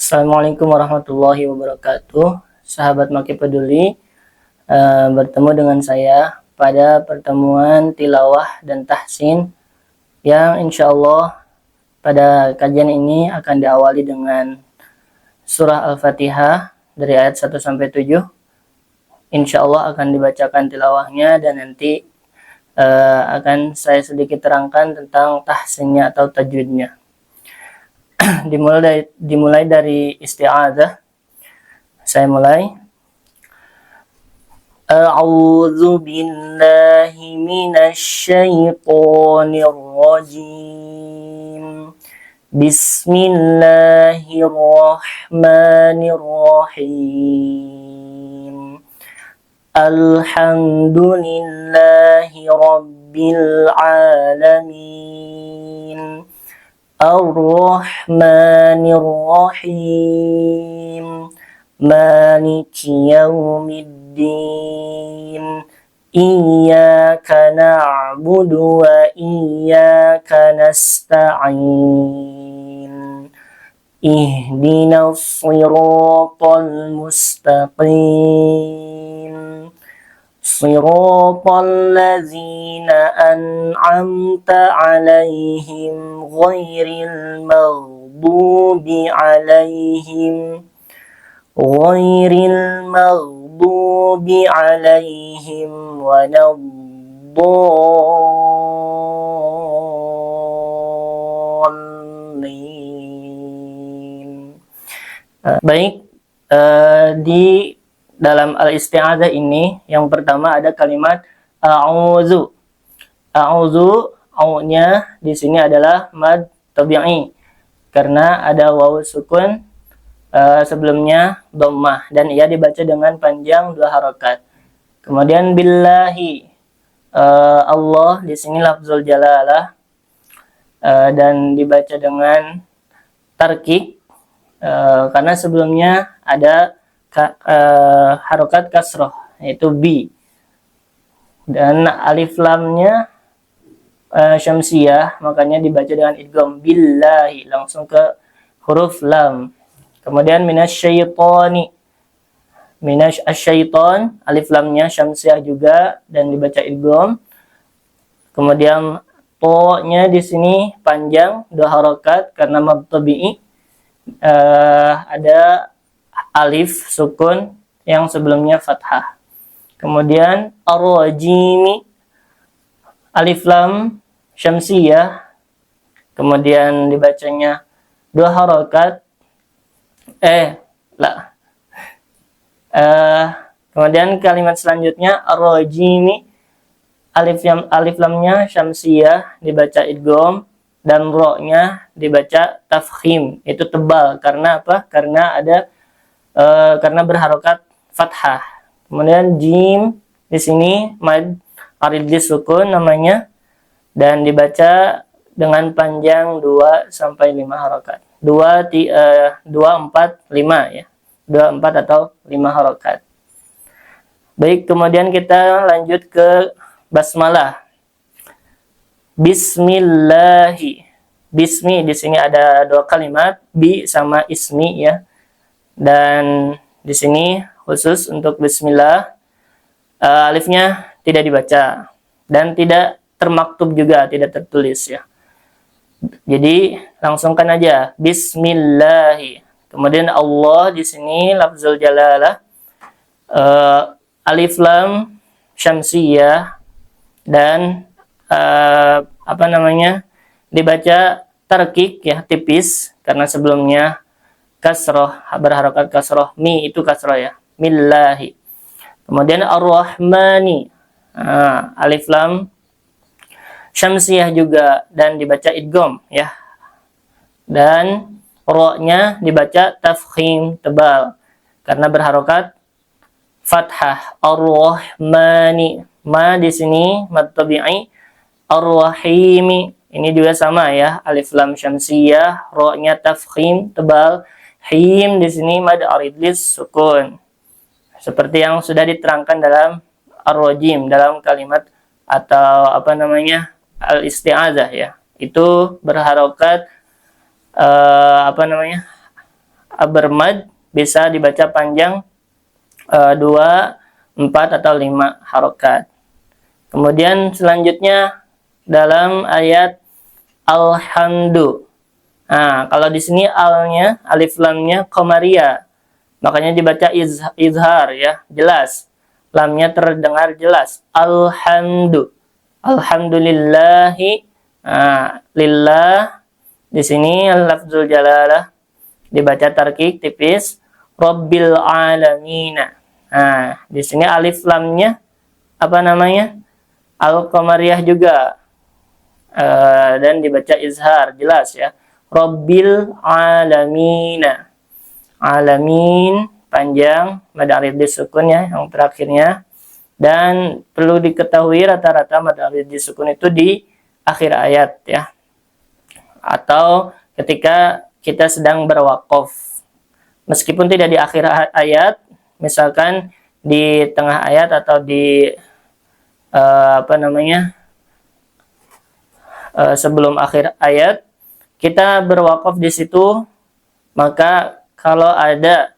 Assalamualaikum warahmatullahi wabarakatuh. Sahabat Maki Peduli, bertemu dengan saya pada pertemuan tilawah dan tahsin yang insya Allah pada kajian ini akan diawali dengan surah Al-Fatihah dari ayat 1 sampai 7. Insya Allah akan dibacakan tilawahnya dan nanti akan saya sedikit terangkan tentang tahsinnya atau tajwidnya. dimulai dari isti'adzah. Saya mulai. A'udzu billahi minasy syaithanir rajim. Bismillahirrahmanirrahim. Alhamdulillahi rabbil alamin. Ar-Rahmanir-Rahim. Maliki yaumiddin. Iyyaka na'budu wa iyyaka nasta'in. Ihdinas siratal mustaqim. Siratal ladzina an'amta 'alaihim ghairil maghdubi 'alaihim waladdallin. Baik, di dalam al-isti'adzah ini yang pertama ada kalimat a'udzu. A'udzu, au-nya di sini adalah mad tabi'i karena ada wawu sukun sebelumnya dhammah dan ia dibaca dengan panjang 2 harakat. Kemudian billahi, Allah di sini lafzul jalalah dan dibaca dengan tarkik karena sebelumnya ada harokat kasroh yaitu bi dan alif lamnya syamsiyah, makanya dibaca dengan idgham billahi langsung ke huruf lam. Kemudian minasyaitani, minasyaiton, alif lamnya syamsiyah juga dan dibaca idgham. Kemudian to-nya di sini panjang 2 harokat karena mad tabi'i, ada alif sukun yang sebelumnya fathah. Kemudian ar-rajimi, alif lam syamsiyah, kemudian dibacanya 2 harokat. Kemudian kalimat selanjutnya ar-rajimi, alif lamnya syamsiyah dibaca idgham dan ro-nya dibaca tafkhim, itu tebal karena apa? Karena berharokat fathah. Kemudian jim di sini mad arid sukun namanya dan dibaca dengan panjang 2 sampai 5 harokat. 2, 4, 5 ya. 2, 4 atau 5 harokat. Baik, kemudian kita lanjut ke basmalah. Bismillahi. Bismi di sini ada 2 kalimat, bi sama ismi ya. Dan di sini khusus untuk bismillah, alifnya tidak dibaca dan tidak termaktub juga, tidak tertulis ya. Jadi langsungkan aja bismillahi. Kemudian Allah di sini lafzul jalalah, alif lam syamsiyah dan dibaca tarkik ya, tipis karena sebelumnya kasroh, berharokat kasroh, mi itu kasroh ya, millahi. Kemudian ar-rahmani, alif lam syamsiyah juga dan dibaca idgham ya, dan ro-nya dibaca tafkhim tebal karena berharokat fathah. Ar-rahmani, ma di sini mad tabi'i. Ar-rahimi, ini juga sama ya, alif lam syamsiyah, ro-nya tafkhim tebal. Him di sini mad aridlis sukun. Seperti yang sudah diterangkan dalam ar-rajim, dalam kalimat atau al-isti'adzah ya. Itu berharokat bermad bisa dibaca panjang 2, 4 atau 5 harokat. Kemudian selanjutnya dalam ayat alhamdu. Nah, kalau di sini alnya, alif lamnya qamariyah, makanya dibaca izhar ya, jelas. Lamnya terdengar jelas. Alhamdu. Alhamdulillahi. Nah, lillah di sini lafzul jalalah dibaca tarkik tipis. Rabbil alamina. Nah, di sini alif lamnya apa namanya? Al-qamariyah juga. Dan dibaca izhar jelas ya. Rabbil alamina. Alamin panjang, mad arid disukun ya yang terakhirnya. Dan perlu diketahui rata-rata mad arid disukun itu di akhir ayat ya. Atau ketika kita sedang berwaqaf. Meskipun tidak di akhir ayat, misalkan di tengah ayat atau di sebelum akhir ayat, kita berwaqaf di situ, maka kalau ada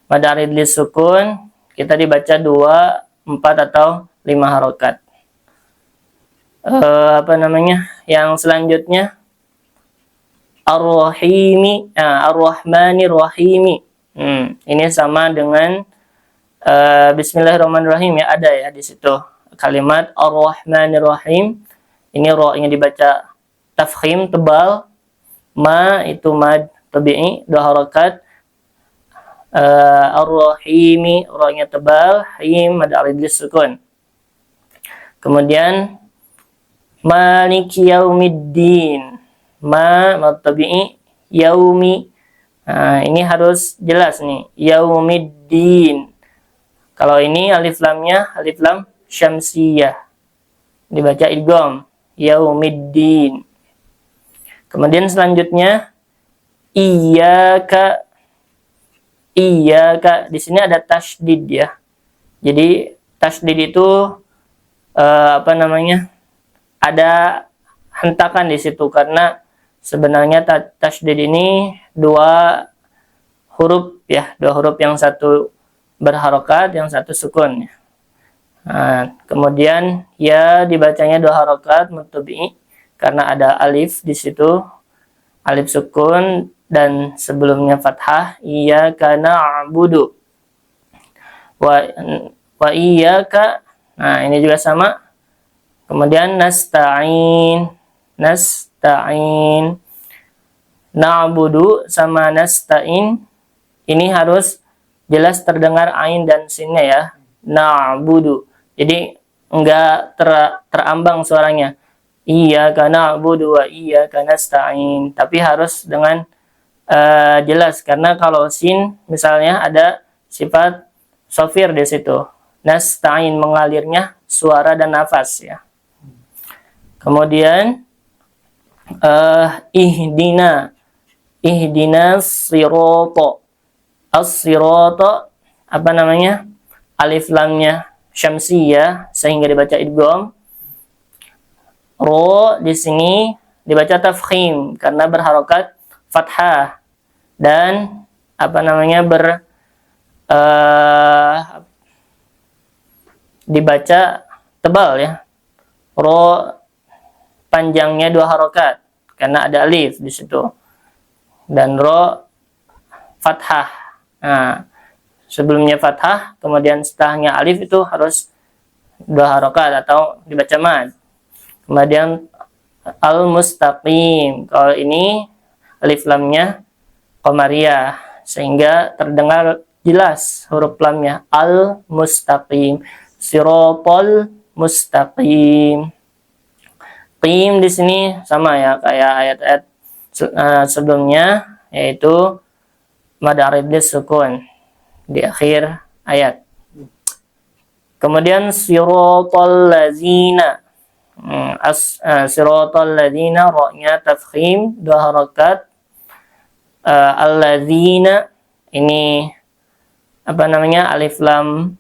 mad arid lisukun, kita dibaca 2, 4 atau 5 harokat. Yang selanjutnya Ar-Rahimi, Ar-Rahmanir Rahimi. Ini sama dengan Bismillahirrahmanirrahim ya, ada ya di situ kalimat Ar-Rahmanir Rahim. Ini ra-nya dibaca tafkhim tebal, ma itu mad tabi'i 2 harakat. Ar-Rahimi ra-nya tebal, him mad arid lisukun. Kemudian Maliki Yaumiddin, ma mad tabi'i, yaumi. Nah, ini harus jelas nih, Yaumiddin. Kalau ini alif lamnya alif lam syamsiyah, dibaca idgham, Yaumiddin. Kemudian selanjutnya iyyaka. Iyyaka di sini ada tasydid ya. Jadi tasydid itu ada hentakan di situ, karena sebenarnya tasydid ini 2 huruf ya, 2 huruf, yang satu berharokat, yang satu sukun. Nah, kemudian ya dibacanya 2 harokat mutabi'i karena ada alif di situ, alif sukun dan sebelumnya fathah. Iyyaka na'budu wa iyyaka. Nah, ini juga sama. Kemudian nasta'in, na'budu sama nasta'in, ini harus jelas terdengar ain dan sinnya ya, na'budu. Jadi enggak terambang suaranya. Iyyaka na'budu wa iyyaka nasta'in, tapi harus dengan jelas, karena kalau sin misalnya ada sifat sofir di situ. Nasta'in mengalirnya suara dan nafas ya. Kemudian ihdina sirata. As-sirata alif lamnya syamsiyah sehingga dibaca idgham. Ro di sini dibaca tafkhim karena berharokat fathah, dan dibaca tebal ya. Ro panjangnya 2 harokat karena ada alif di situ, dan ro fathah. Nah, sebelumnya fathah kemudian setelahnya alif itu harus 2 harokat atau dibaca mad. Kemudian al-mustaqim, kalau ini alif lamnya qamariyah sehingga terdengar jelas huruf lamnya, al-mustaqim, siratal mustaqim. Qim di sini sama ya kayak ayat-ayat sebelumnya, yaitu mad arid sukun di akhir ayat. Kemudian siratal ladzina, siratal ladzina, ra-nya tafkhim 2 harakat. Alladzina ini alif lam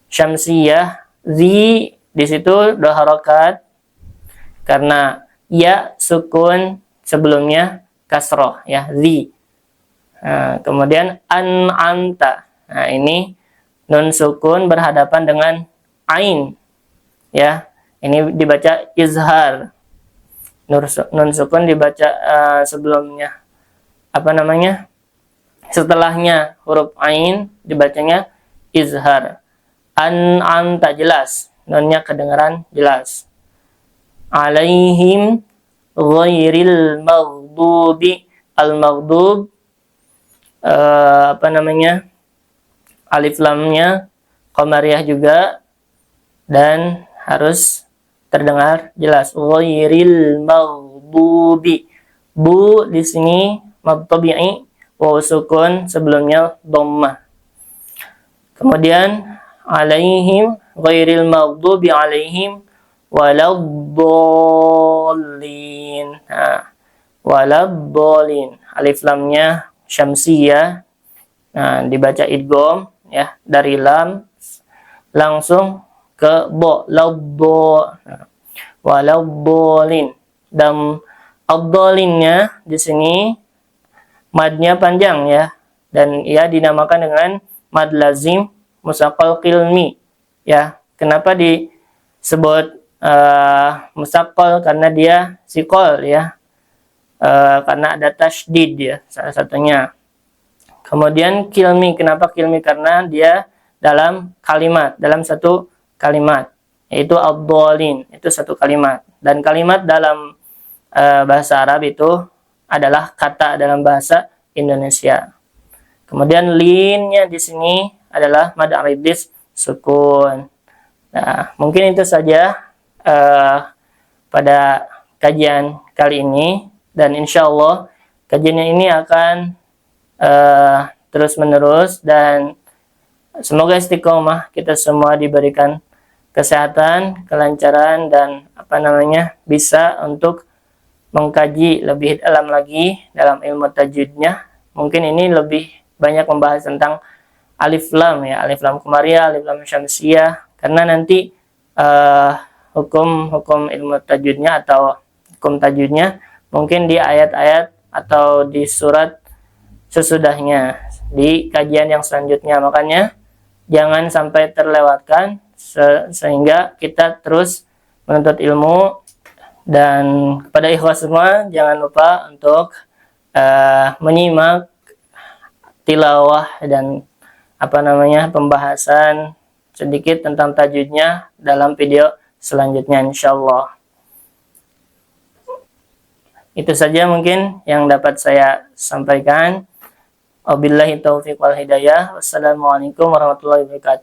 syamsiyah, zi di situ 2 harakat karena ya sukun sebelumnya kasroh ya, zi. Nah, kemudian an'amta. Nah, ini nun sukun berhadapan dengan ain ya. Ini dibaca izhar. Nun sukun dibaca sebelumnya apa namanya? Setelahnya huruf ain dibacanya izhar. An'amta jelas, nunnya kedengaran jelas. Alaihim ghairil maghdubi. Al-maghdub apa namanya, alif lamnya qamariyah juga dan harus terdengar jelas. Ghairil maghdubi. Bu di sini mad tabi'i, waw sukun sebelumnya dhammah. Kemudian alaihim ghairil maghdubi alaihim waladdallin. Nah, waladdallin. Alif lamnya syamsiyah. Nah, dibaca idgham ya, dari lam langsung ke bo, labbo. Nah, waladdallin. Dan ad-dhalinnya di sini madnya panjang ya, dan ia dinamakan dengan mad lazim musaqqal qilmi ya. Kenapa disebut musaqqal? Karena dia siqal ya, karena ada tasydid ya salah satunya. Kemudian kilmi, kenapa kilmi? Karena dia dalam kalimat, dalam satu kalimat, yaitu ad-dhalin, itu satu kalimat. Dan kalimat dalam bahasa Arab itu adalah kata dalam bahasa Indonesia. Kemudian linnya di sini adalah mad aridis sukun. Nah, mungkin itu saja pada kajian kali ini, dan insya Allah kajian ini akan terus menerus, dan semoga istiqomah kita semua diberikan kesehatan, kelancaran, dan apa namanya, bisa untuk mengkaji lebih dalam lagi dalam ilmu tajwidnya. Mungkin ini lebih banyak membahas tentang alif lam ya, alif lam qamariyah, alif lam syamsiyah, karena nanti hukum ilmu tajwidnya atau hukum tajwidnya mungkin di ayat-ayat atau di surat sesudahnya, di kajian yang selanjutnya. Makanya jangan sampai terlewatkan sehingga kita terus menuntut ilmu. Dan kepada ikhwas semua, jangan lupa untuk menyimak tilawah dan apa namanya, pembahasan sedikit tentang tajwidnya dalam video selanjutnya insyaallah. Itu saja mungkin yang dapat saya sampaikan. Wabillahi taufiq wal hidayah. Wassalamualaikum warahmatullahi wabarakatuh.